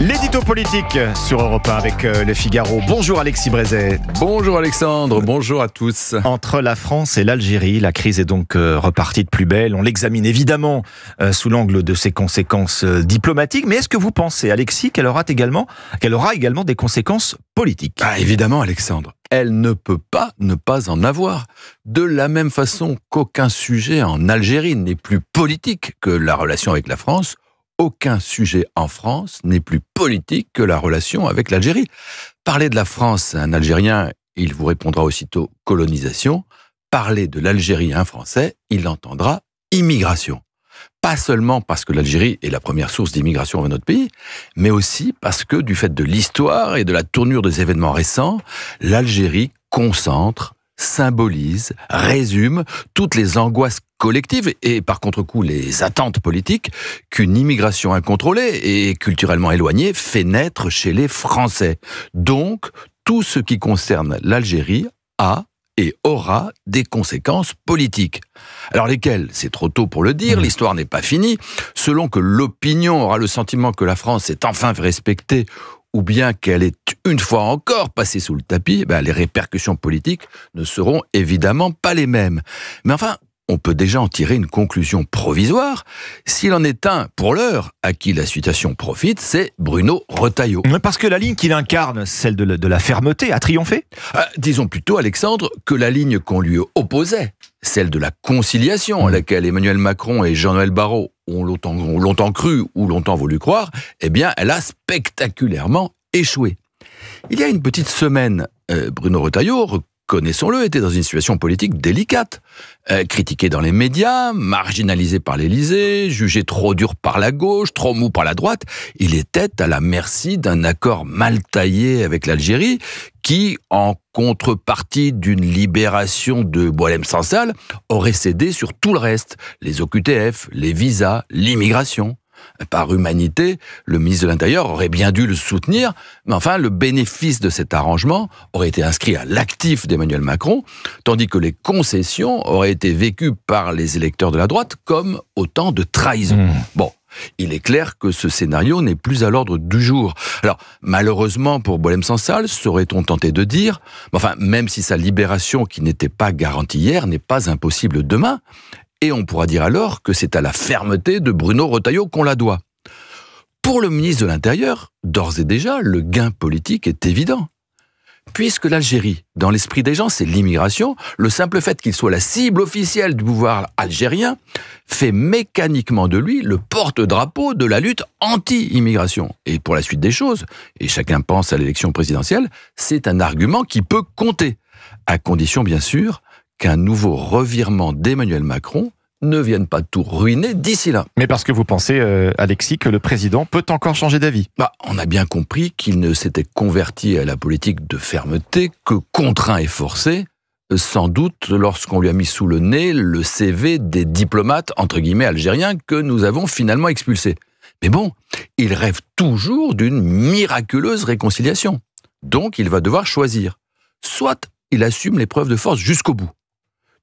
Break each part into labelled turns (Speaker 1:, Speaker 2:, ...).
Speaker 1: L'édito politique sur Europe 1 avec Le Figaro. Bonjour Alexis Brézet.
Speaker 2: Bonjour Alexandre, bonjour à tous.
Speaker 1: Entre la France et l'Algérie, la crise est donc repartie de plus belle. On l'examine évidemment sous l'angle de ses conséquences diplomatiques. Mais est-ce que vous pensez, Alexis, qu'elle aura également des conséquences politiques ?
Speaker 2: Évidemment Alexandre, elle ne peut pas ne pas en avoir. De la même façon qu'aucun sujet en Algérie n'est plus politique que la relation avec la France, aucun sujet en France n'est plus politique que la relation avec l'Algérie. Parlez de la France à un Algérien, il vous répondra aussitôt colonisation. Parlez de l'Algérie à un Français, il entendra immigration. Pas seulement parce que l'Algérie est la première source d'immigration vers notre pays, mais aussi parce que du fait de l'histoire et de la tournure des événements récents, l'Algérie concentre, symbolise, résume toutes les angoisses collectives et par contre-coup les attentes politiques qu'une immigration incontrôlée et culturellement éloignée fait naître chez les Français. Donc, tout ce qui concerne l'Algérie a et aura des conséquences politiques. Alors lesquelles ? C'est trop tôt pour le dire, l'histoire n'est pas finie. Selon que l'opinion aura le sentiment que la France est enfin respectée ou bien qu'elle est une fois encore passée sous le tapis, les répercussions politiques ne seront évidemment pas les mêmes. Mais enfin, on peut déjà en tirer une conclusion provisoire. S'il en est un, pour l'heure, à qui la situation profite, c'est Bruno Retailleau.
Speaker 1: Parce que la ligne qu'il incarne, celle de la fermeté, a triomphé ?
Speaker 2: Disons plutôt, Alexandre, que la ligne qu'on lui opposait, celle de la conciliation, à laquelle Emmanuel Macron et Jean-Noël Barrot ont longtemps cru ou longtemps voulu croire, elle a spectaculairement échoué. Il y a une petite semaine, Bruno Retailleau, connaissons-le, était dans une situation politique délicate. Critiqué dans les médias, marginalisé par l'Élysée, jugé trop dur par la gauche, trop mou par la droite, il était à la merci d'un accord mal taillé avec l'Algérie qui, en contrepartie d'une libération de Boualem Sansal, aurait cédé sur tout le reste, les OQTF, les visas, l'immigration. Par humanité, le ministre de l'Intérieur aurait bien dû le soutenir, mais enfin, le bénéfice de cet arrangement aurait été inscrit à l'actif d'Emmanuel Macron, tandis que les concessions auraient été vécues par les électeurs de la droite comme autant de trahison. Bon, il est clair que ce scénario n'est plus à l'ordre du jour. Alors, malheureusement pour Boualem Sansal, serait-on tenté de dire, même si sa libération, qui n'était pas garantie hier, n'est pas impossible demain, et on pourra dire alors que c'est à la fermeté de Bruno Retailleau qu'on la doit. Pour le ministre de l'Intérieur, d'ores et déjà, le gain politique est évident. Puisque l'Algérie, dans l'esprit des gens, c'est l'immigration, le simple fait qu'il soit la cible officielle du pouvoir algérien fait mécaniquement de lui le porte-drapeau de la lutte anti-immigration. Et pour la suite des choses, et chacun pense à l'élection présidentielle, c'est un argument qui peut compter, à condition bien sûr qu'un nouveau revirement d'Emmanuel Macron ne vienne pas tout ruiner d'ici là.
Speaker 1: Mais parce que vous pensez, Alexis, que le président peut encore changer d'avis ?
Speaker 2: On a bien compris qu'il ne s'était converti à la politique de fermeté que contraint et forcé, sans doute lorsqu'on lui a mis sous le nez le CV des diplomates, entre guillemets, algériens que nous avons finalement expulsés. Mais bon, il rêve toujours d'une miraculeuse réconciliation. Donc il va devoir choisir. Soit il assume l'épreuve de force jusqu'au bout.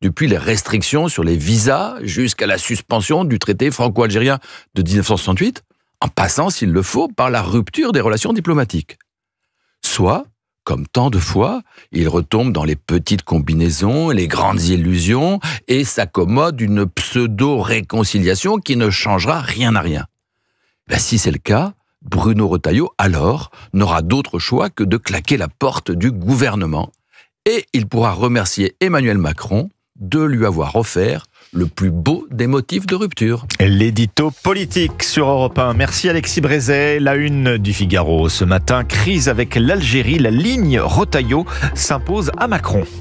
Speaker 2: Depuis les restrictions sur les visas jusqu'à la suspension du traité franco-algérien de 1968, en passant, s'il le faut, par la rupture des relations diplomatiques. Soit, comme tant de fois, il retombe dans les petites combinaisons, les grandes illusions et s'accommode d'une pseudo-réconciliation qui ne changera rien à rien. Si c'est le cas, Bruno Retailleau, alors, n'aura d'autre choix que de claquer la porte du gouvernement et il pourra remercier Emmanuel Macron de lui avoir offert le plus beau des motifs de rupture.
Speaker 1: L'édito politique sur Europe 1. Merci Alexis Brézet. La une du Figaro ce matin, crise avec l'Algérie. La ligne Retailleau s'impose à Macron.